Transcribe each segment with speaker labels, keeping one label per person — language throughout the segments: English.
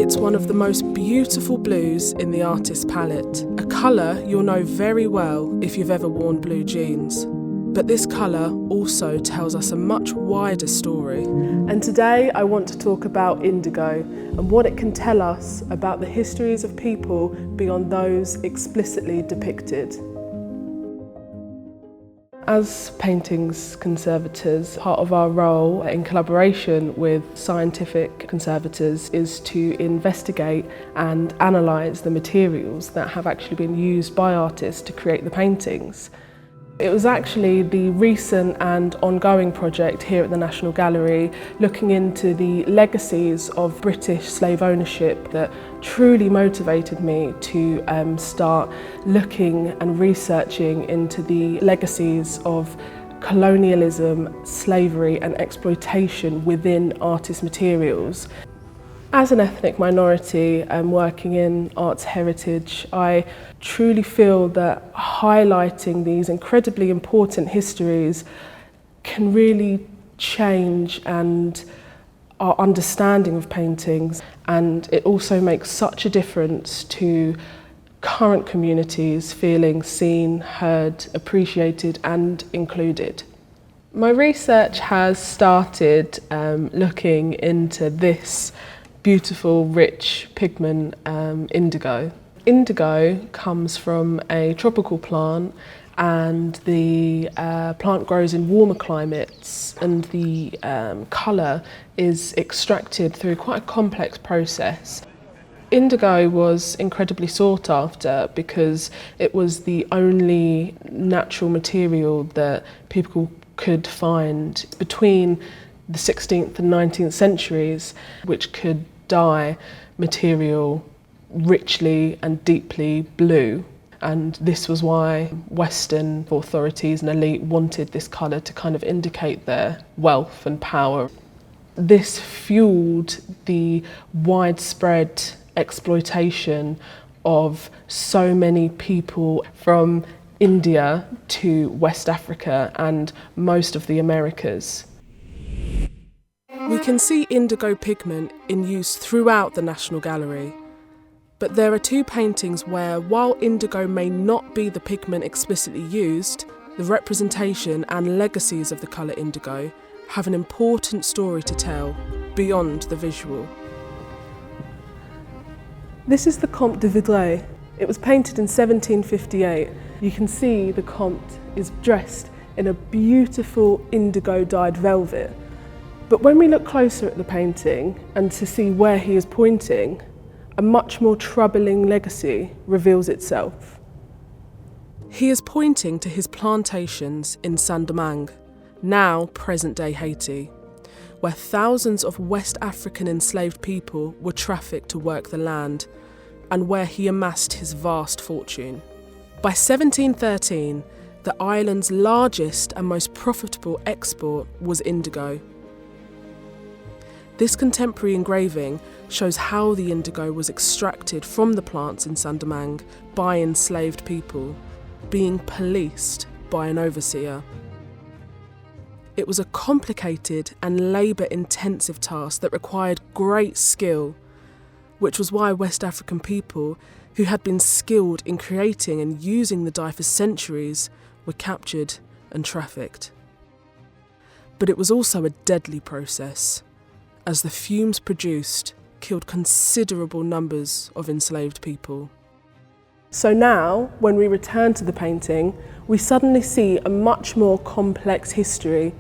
Speaker 1: It's one of the most beautiful blues in the artist's palette, a colour you'll know very well if you've ever worn blue jeans. But this colour also tells us a much wider story. And today I want to talk about indigo and what it can tell us about the histories of people beyond those explicitly depicted. As paintings conservators, part of our role in collaboration with scientific conservators is to investigate and analyse the materials that have actually been used by artists to create the paintings. It was actually the recent and ongoing project here at the National Gallery looking into the legacies of British slave ownership that truly motivated me to start looking and researching into the legacies of colonialism, slavery and exploitation within artist materials. As an ethnic minority working in arts heritage, I truly feel that highlighting these incredibly important histories can really change our understanding of paintings, and it also makes such a difference to current communities feeling seen, heard, appreciated and included. My research has started looking into this beautiful, rich pigment, indigo. Indigo comes from a tropical plant, and the plant grows in warmer climates, and the colour is extracted through quite a complex process. Indigo was incredibly sought after because it was the only natural material that people could find between the 16th and 19th centuries, which could dye material richly and deeply blue. And this was why Western authorities and elite wanted this colour to kind of indicate their wealth and power. This fueled the widespread exploitation of so many people from India to West Africa and most of the Americas. We can see indigo pigment in use throughout the National Gallery, but there are two paintings where, while indigo may not be the pigment explicitly used, the representation and legacies of the colour indigo have an important story to tell beyond the visual. This is the Comte de Vaudreuil. It was painted in 1758. You can see the Comte is dressed in a beautiful indigo dyed velvet. But when we look closer at the painting and to see where he is pointing, a much more troubling legacy reveals itself. He is pointing to his plantations in Saint-Domingue, now present-day Haiti, where thousands of West African enslaved people were trafficked to work the land, and where he amassed his vast fortune. By 1713, the island's largest and most profitable export was indigo. This contemporary engraving shows how the indigo was extracted from the plants in Saint-Domingue by enslaved people, being policed by an overseer. It was a complicated and labour-intensive task that required great skill, which was why West African people, who had been skilled in creating and using the dye for centuries, were captured and trafficked. But it was also a deadly process, as the fumes produced killed considerable numbers of enslaved people. So now, when we return to the painting, we suddenly see a much more complex history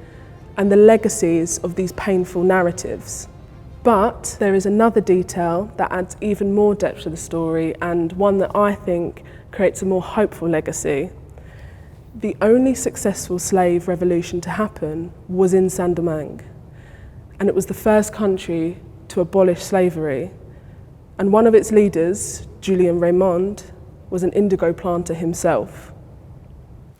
Speaker 1: and the legacies of these painful narratives. But there is another detail that adds even more depth to the story, and one that I think creates a more hopeful legacy. The only successful slave revolution to happen was in Saint-Domingue, and it was the first country to abolish slavery. And one of its leaders, Julien Raymond, was an indigo planter himself.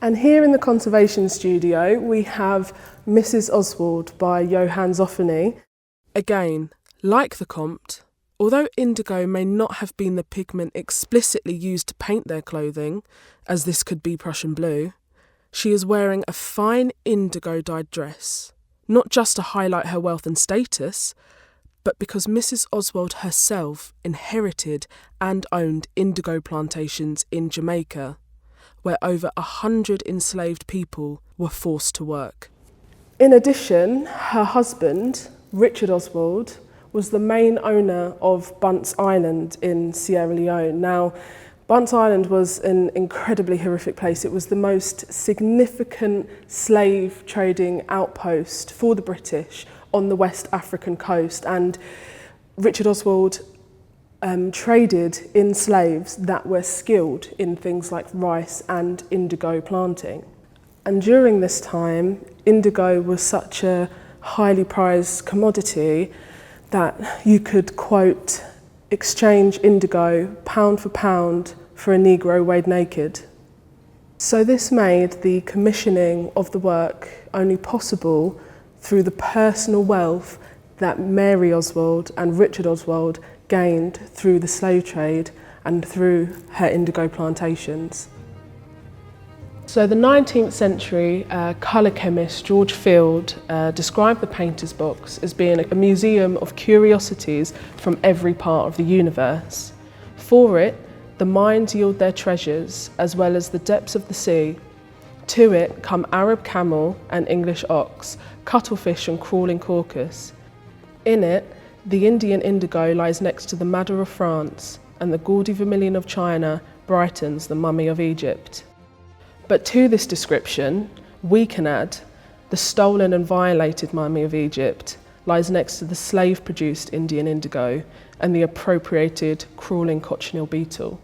Speaker 1: And here in the conservation studio, we have Mrs. Oswald by Johann Zoffany. Again, like the Comte, although indigo may not have been the pigment explicitly used to paint their clothing, as this could be Prussian blue, she is wearing a fine indigo dyed dress, not just to highlight her wealth and status, but because Mrs. Oswald herself inherited and owned indigo plantations in Jamaica, where over 100 enslaved people were forced to work. In addition, her husband, Richard Oswald, was the main owner of Bunce Island in Sierra Leone. Now, Bunce Island was an incredibly horrific place. It was the most significant slave trading outpost for the British on the West African coast, and Richard Oswald traded in slaves that were skilled in things like rice and indigo planting. And during this time, indigo was such a highly prized commodity that you could, quote, exchange indigo pound for a Negro weighed naked. So this made the commissioning of the work only possible through the personal wealth that Mary Oswald and Richard Oswald gained through the slave trade and through her indigo plantations. So the 19th century colour chemist George Field described the painter's box as being a museum of curiosities from every part of the universe. For it, the mines yield their treasures as well as the depths of the sea. To it come Arab camel and English ox, cuttlefish and crawling caucus. In it, the Indian indigo lies next to the madder of France, and the gaudy vermilion of China brightens the mummy of Egypt. But to this description, we can add the stolen and violated mummy of Egypt lies next to the slave-produced Indian indigo and the appropriated crawling cochineal beetle.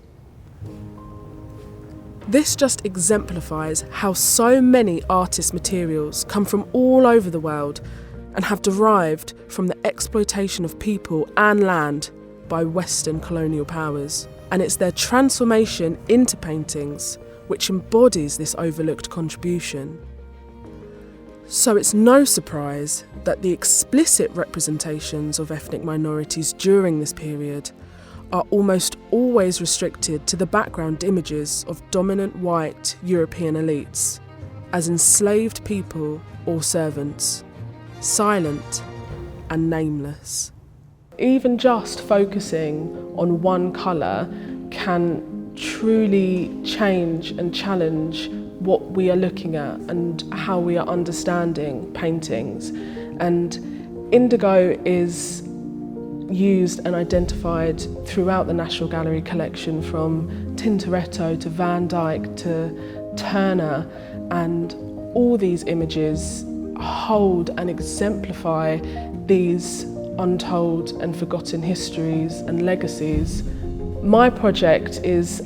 Speaker 1: This just exemplifies how so many artist materials come from all over the world and have derived from the exploitation of people and land by Western colonial powers. And it's their transformation into paintings which embodies this overlooked contribution. So it's no surprise that the explicit representations of ethnic minorities during this period are almost always restricted to the background images of dominant white European elites as enslaved people or servants, silent and nameless. Even just focusing on one colour can truly change and challenge what we are looking at and how we are understanding paintings. And indigo is used and identified throughout the National Gallery collection, from Tintoretto to Van Dyck to Turner, and all these images hold and exemplify these untold and forgotten histories and legacies. My project is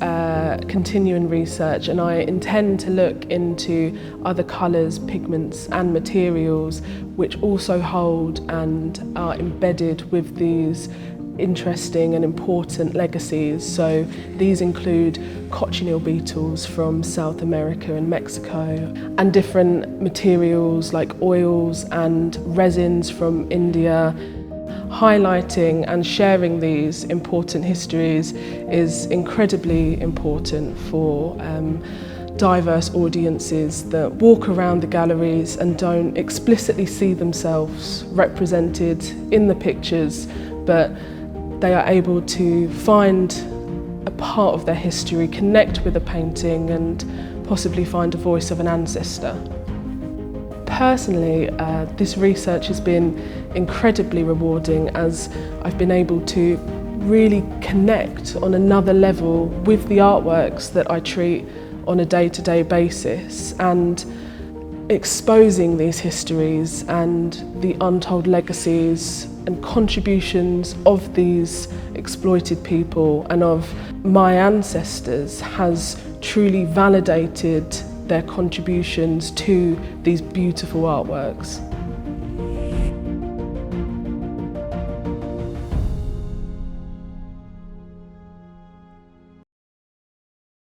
Speaker 1: continuing research, and I intend to look into other colours, pigments and materials which also hold and are embedded with these interesting and important legacies. So these include cochineal beetles from South America and Mexico, and different materials like oils and resins from India. Highlighting and sharing these important histories is incredibly important for diverse audiences that walk around the galleries and don't explicitly see themselves represented in the pictures, but they are able to find a part of their history, connect with a painting and possibly find a voice of an ancestor. Personally, this research has been incredibly rewarding, as I've been able to really connect on another level with the artworks that I treat on a day-to-day basis, and exposing these histories and the untold legacies and contributions of these exploited people and of my ancestors has truly validated their contributions to these beautiful artworks.